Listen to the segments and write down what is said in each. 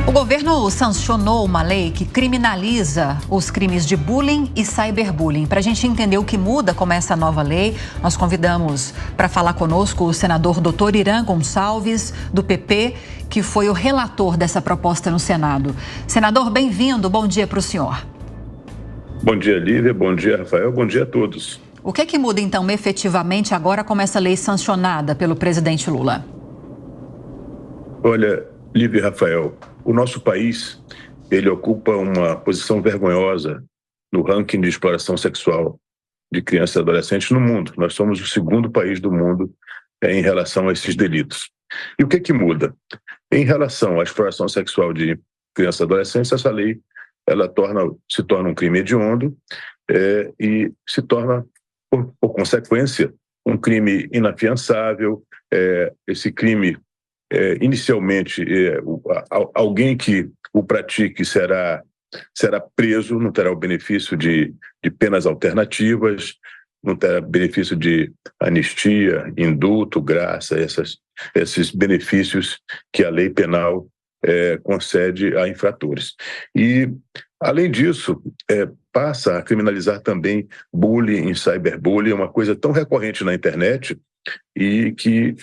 O governo sancionou uma lei que criminaliza os crimes de bullying e cyberbullying. Para a gente entender o que muda com essa nova lei, nós convidamos para falar conosco o senador Dr. Irã Gonçalves, do PP, que foi o relator dessa proposta no Senado. Senador, bem-vindo. Bom dia para o senhor. Bom dia, Lívia. Bom dia, Rafael. Bom dia a todos. O que é que muda, então, efetivamente agora com essa lei sancionada pelo presidente Lula? Olha, Lívia e Rafael, o nosso país, ele ocupa uma posição vergonhosa no ranking de exploração sexual de crianças e adolescentes no mundo. Nós somos o segundo país do mundo em relação a esses delitos. E o que muda? Em relação à exploração sexual de crianças e adolescentes, essa lei ela se torna um crime hediondo e se torna, por consequência, um crime inafiançável. Esse crime, inicialmente, alguém que o pratique será preso, não terá o benefício de penas alternativas, não terá benefício de anistia, indulto, graça, esses benefícios que a lei penal concede a infratores. E, além disso, passa a criminalizar também bullying e cyberbullying, uma coisa tão recorrente na internet e que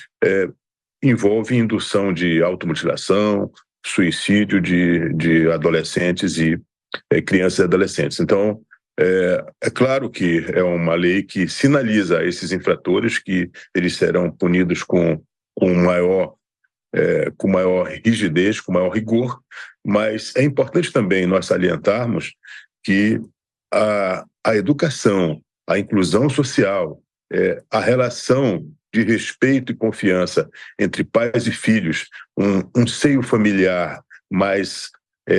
envolve indução de automutilação, suicídio de adolescentes e crianças e adolescentes. Então, é claro que é uma lei que sinaliza a esses infratores que eles serão punidos com maior rigidez, com maior rigor, mas é importante também nós salientarmos que a educação, a inclusão social, a relação de respeito e confiança entre pais e filhos, um seio familiar mais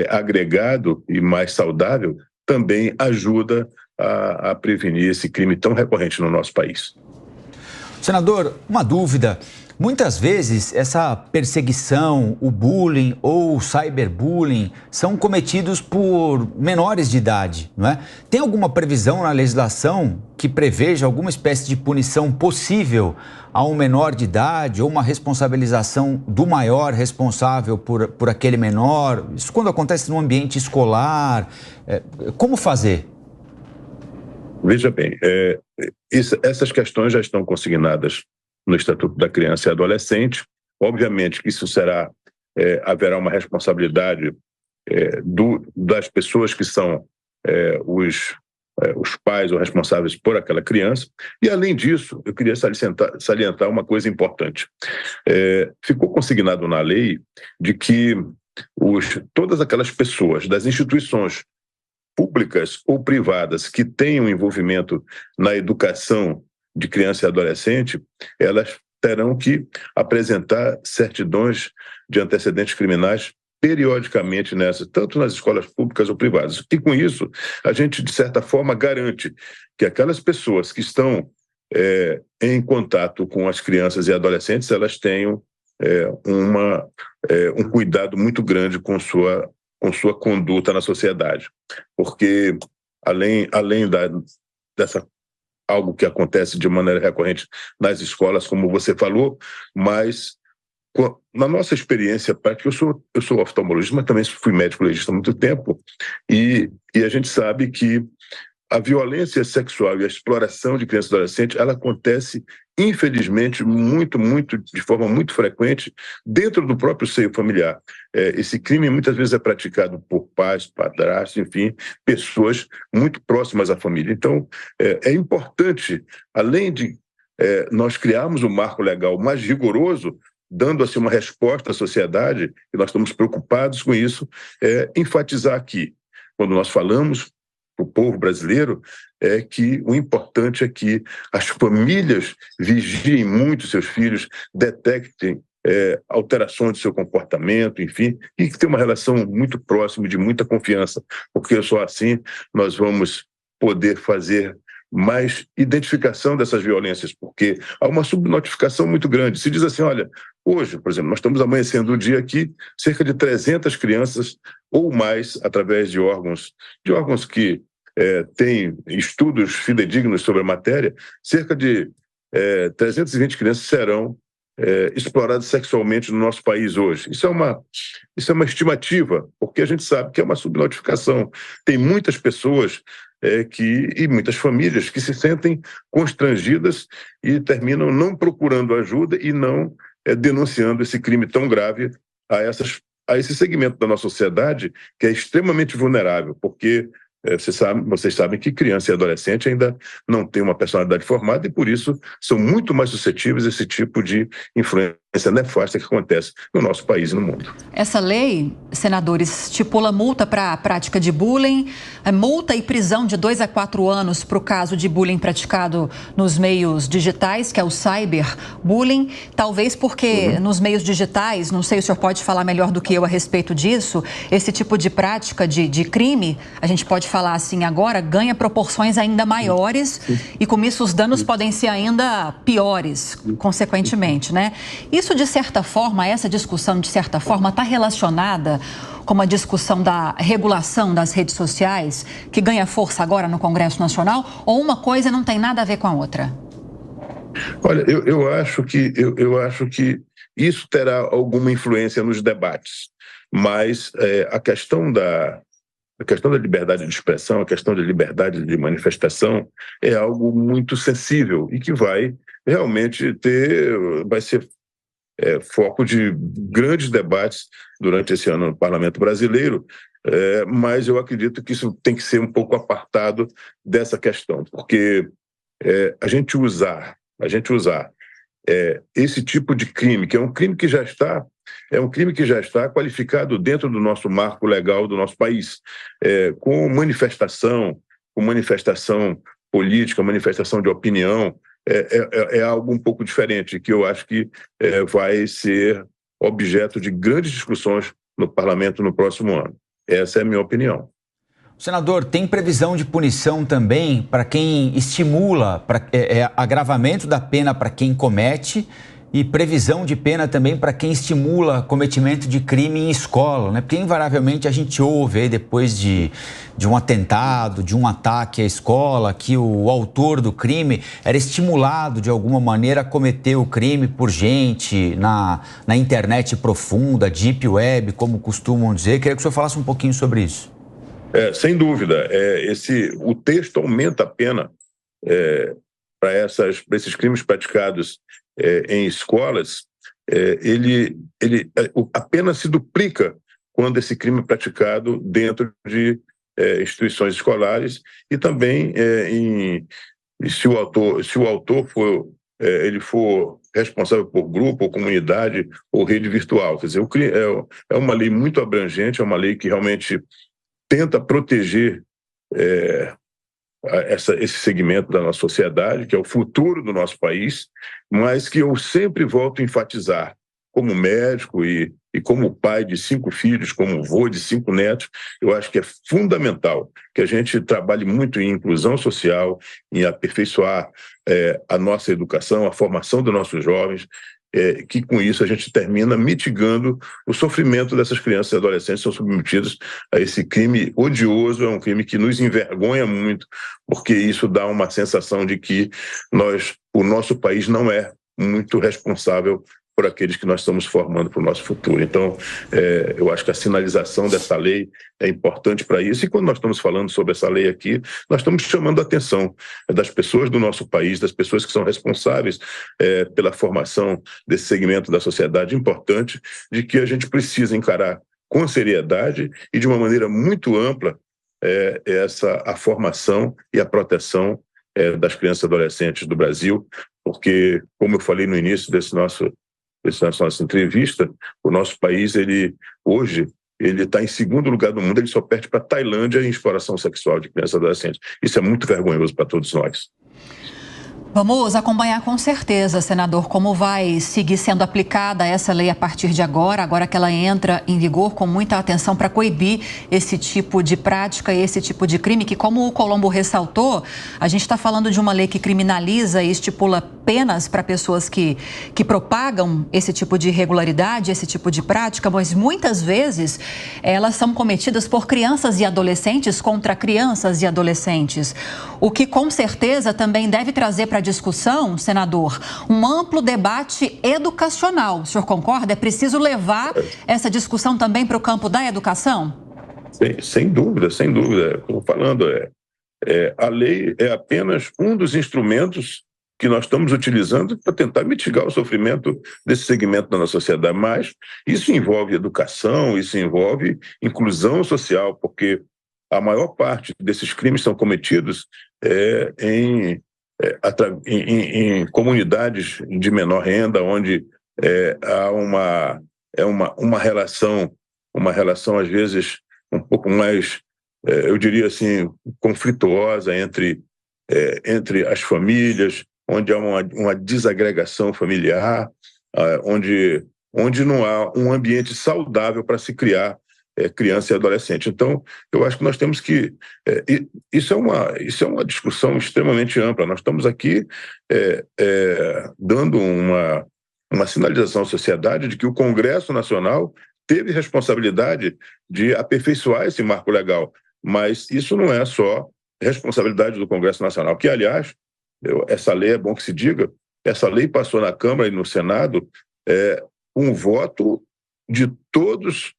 agregado e mais saudável, também ajuda a prevenir esse crime tão recorrente no nosso país. Senador, uma dúvida. Muitas vezes essa perseguição, o bullying ou o cyberbullying são cometidos por menores de idade, não é? Tem alguma previsão na legislação que preveja alguma espécie de punição possível a um menor de idade ou uma responsabilização do maior responsável por aquele menor? Isso quando acontece no ambiente escolar, como fazer? Veja bem, essas questões já estão consignadas no Estatuto da Criança e Adolescente. Obviamente que isso haverá uma responsabilidade das pessoas que são os pais ou responsáveis por aquela criança. E, além disso, eu queria salientar uma coisa importante. Ficou consignado na lei de que todas aquelas pessoas das instituições públicas ou privadas que tenham envolvimento na educação de criança e adolescente, elas terão que apresentar certidões de antecedentes criminais periodicamente tanto nas escolas públicas ou privadas. E com isso, a gente, de certa forma, garante que aquelas pessoas que estão em contato com as crianças e adolescentes, elas tenham um cuidado muito grande com sua conduta na sociedade. Porque, além dessa algo que acontece de maneira recorrente nas escolas, como você falou, mas na nossa experiência prática, eu sou oftalmologista, mas também fui médico legista há muito tempo, e a gente sabe que a violência sexual e a exploração de crianças e adolescentes, ela acontece, infelizmente, de forma muito frequente, dentro do próprio seio familiar. Esse crime muitas vezes é praticado por pais, padrastos, enfim, pessoas muito próximas à família. Então, é importante, além de nós criarmos um marco legal mais rigoroso, dando assim uma resposta à sociedade, e nós estamos preocupados com isso, enfatizar aqui, quando nós falamos para o povo brasileiro, é que o importante é que as famílias vigiem muito seus filhos, detectem alterações do seu comportamento, enfim, e que tenham uma relação muito próxima, de muita confiança, porque só assim nós vamos poder fazer mais identificação dessas violências, porque há uma subnotificação muito grande. Se diz assim, olha, hoje, por exemplo, nós estamos amanhecendo o dia aqui, cerca de 300 crianças ou mais, através de órgãos que têm estudos fidedignos sobre a matéria, cerca de 320 crianças serão exploradas sexualmente no nosso país hoje. Isso é uma estimativa, porque a gente sabe que é uma subnotificação. Tem muitas pessoas e muitas famílias que se sentem constrangidas e terminam não procurando ajuda e não denunciando esse crime tão grave a esse segmento da nossa sociedade que é extremamente vulnerável, porque vocês sabem que criança e adolescente ainda não têm uma personalidade formada e, por isso, são muito mais suscetíveis a esse tipo de influência nefasta que acontece no nosso país e no mundo. Essa lei, senadores, estipula multa para a prática de bullying, multa e prisão de 2 a 4 anos para o caso de bullying praticado nos meios digitais, que é o cyberbullying. Talvez porque nos meios digitais, não sei, o senhor pode falar melhor do que eu a respeito disso, esse tipo de prática de crime, a gente pode falar assim agora, ganha proporções ainda maiores e com isso os danos podem ser ainda piores, consequentemente, né? Isso, de certa forma, essa discussão, de certa forma, está relacionada com uma discussão da regulação das redes sociais, que ganha força agora no Congresso Nacional, ou uma coisa não tem nada a ver com a outra? Olha, eu acho que isso terá alguma influência nos debates, mas a questão da liberdade de expressão, a questão da liberdade de manifestação é algo muito sensível e que vai realmente ser foco de grandes debates durante esse ano no Parlamento Brasileiro, mas eu acredito que isso tem que ser um pouco apartado dessa questão, porque a gente usar esse tipo de crime, que é um crime que já está qualificado dentro do nosso marco legal do nosso país, com manifestação política, manifestação de opinião, é algo um pouco diferente, que eu acho que vai ser objeto de grandes discussões no Parlamento no próximo ano. Essa é a minha opinião. Senador, tem previsão de punição também para quem estimula, agravamento da pena para quem comete e previsão de pena também para quem estimula cometimento de crime em escola, né? Porque invariavelmente a gente ouve aí depois de um atentado, de um ataque à escola, que o autor do crime era estimulado de alguma maneira a cometer o crime por gente na internet profunda, deep web, como costumam dizer. Queria que o senhor falasse um pouquinho sobre isso. Sem dúvida, o texto aumenta a pena para esses crimes praticados em escolas. A pena se duplica quando esse crime é praticado dentro de instituições escolares e também se o autor for responsável por grupo, ou comunidade, ou rede virtual. Quer dizer, é uma lei muito abrangente, é uma lei que realmente tenta proteger esse segmento da nossa sociedade, que é o futuro do nosso país, mas que eu sempre volto a enfatizar, como médico e como pai de 5 filhos, como avô de 5 netos, eu acho que é fundamental que a gente trabalhe muito em inclusão social, em aperfeiçoar a nossa educação, a formação dos nossos jovens, que com isso a gente termina mitigando o sofrimento dessas crianças e adolescentes que são submetidos a esse crime odioso. É um crime que nos envergonha muito, porque isso dá uma sensação de que o nosso país não é muito responsável por aqueles que nós estamos formando para o nosso futuro. Então, eu acho que a sinalização dessa lei é importante para isso. E quando nós estamos falando sobre essa lei aqui, nós estamos chamando a atenção das pessoas do nosso país, das pessoas que são responsáveis pela formação desse segmento da sociedade importante, de que a gente precisa encarar com seriedade e de uma maneira muito ampla a formação e a proteção das crianças e adolescentes do Brasil, porque, como eu falei no início dessa nossa entrevista, o nosso país, hoje, ele está em 2º lugar do mundo, ele só perde para a Tailândia em exploração sexual de crianças e adolescentes. Isso é muito vergonhoso para todos nós. Vamos acompanhar com certeza, senador, como vai seguir sendo aplicada essa lei a partir de agora que ela entra em vigor, com muita atenção para coibir esse tipo de prática e esse tipo de crime, que, como o Colombo ressaltou, a gente está falando de uma lei que criminaliza e estipula penas para pessoas que propagam esse tipo de irregularidade, esse tipo de prática, mas muitas vezes elas são cometidas por crianças e adolescentes contra crianças e adolescentes. O que com certeza também deve trazer para a discussão, senador, um amplo debate educacional. O senhor concorda? É preciso levar essa discussão também para o campo da educação? Sem dúvida, sem dúvida. Como falando, a lei é apenas um dos instrumentos que nós estamos utilizando para tentar mitigar o sofrimento desse segmento da nossa sociedade. Mas isso envolve educação, isso envolve inclusão social, porque a maior parte desses crimes são cometidos em comunidades de menor renda, onde há uma relação às vezes um pouco mais, eu diria assim, conflituosa entre as famílias, onde há uma desagregação familiar, onde não há um ambiente saudável para se criar criança e adolescente. Então, eu acho que nós temos que... Isso é uma discussão extremamente ampla. Nós estamos aqui dando uma sinalização à sociedade de que o Congresso Nacional teve responsabilidade de aperfeiçoar esse marco legal, mas isso não é só responsabilidade do Congresso Nacional, que, aliás, essa lei, é bom que se diga, essa lei passou na Câmara e no Senado um voto de todos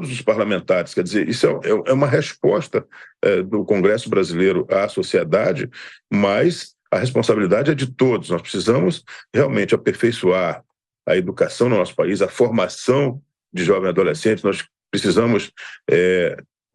os parlamentares. Quer dizer, isso é uma resposta do Congresso brasileiro à sociedade, mas a responsabilidade é de todos. Nós precisamos realmente aperfeiçoar a educação no nosso país, a formação de jovens e adolescentes. Nós precisamos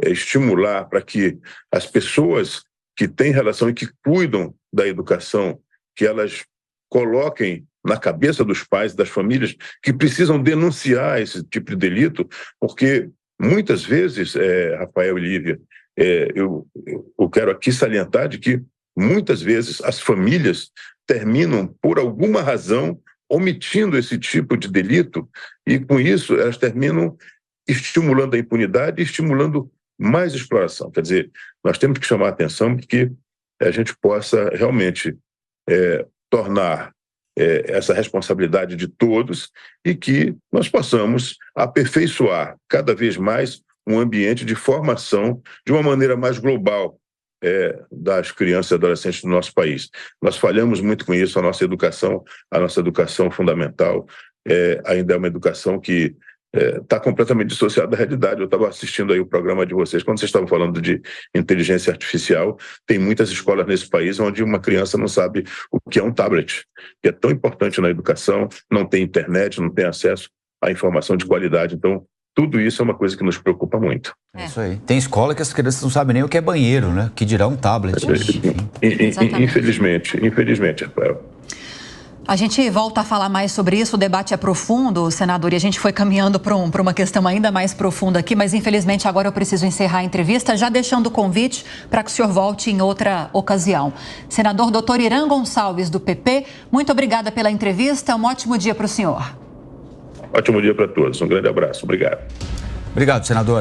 estimular para que as pessoas que têm relação e que cuidam da educação, que elas coloquem na cabeça dos pais e das famílias que precisam denunciar esse tipo de delito, porque muitas vezes, Rafael e Lívia, eu quero aqui salientar de que muitas vezes as famílias terminam, por alguma razão, omitindo esse tipo de delito, e com isso elas terminam estimulando a impunidade e estimulando mais exploração. Quer dizer, nós temos que chamar a atenção para que a gente possa realmente tornar essa responsabilidade de todos e que nós possamos aperfeiçoar cada vez mais um ambiente de formação de uma maneira mais global das crianças e adolescentes do nosso país. Nós falhamos muito com isso. A nossa educação fundamental ainda é uma educação que está completamente dissociada da realidade. Eu estava assistindo aí o programa de vocês, quando vocês estavam falando de inteligência artificial. Tem muitas escolas nesse país onde uma criança não sabe o que é um tablet, que é tão importante na educação, não tem internet, não tem acesso à informação de qualidade. Então, tudo isso é uma coisa que nos preocupa muito. É isso aí. Tem escola que as crianças não sabem nem o que é banheiro, né? Que dirá um tablet. Infelizmente, Rafael. A gente volta a falar mais sobre isso, o debate é profundo, senador, e a gente foi caminhando para uma questão ainda mais profunda aqui, mas infelizmente agora eu preciso encerrar a entrevista, já deixando o convite para que o senhor volte em outra ocasião. Senador Dr. Irã Gonçalves, do PP, muito obrigada pela entrevista, um ótimo dia para o senhor. Ótimo dia para todos, um grande abraço, obrigado. Obrigado, senador.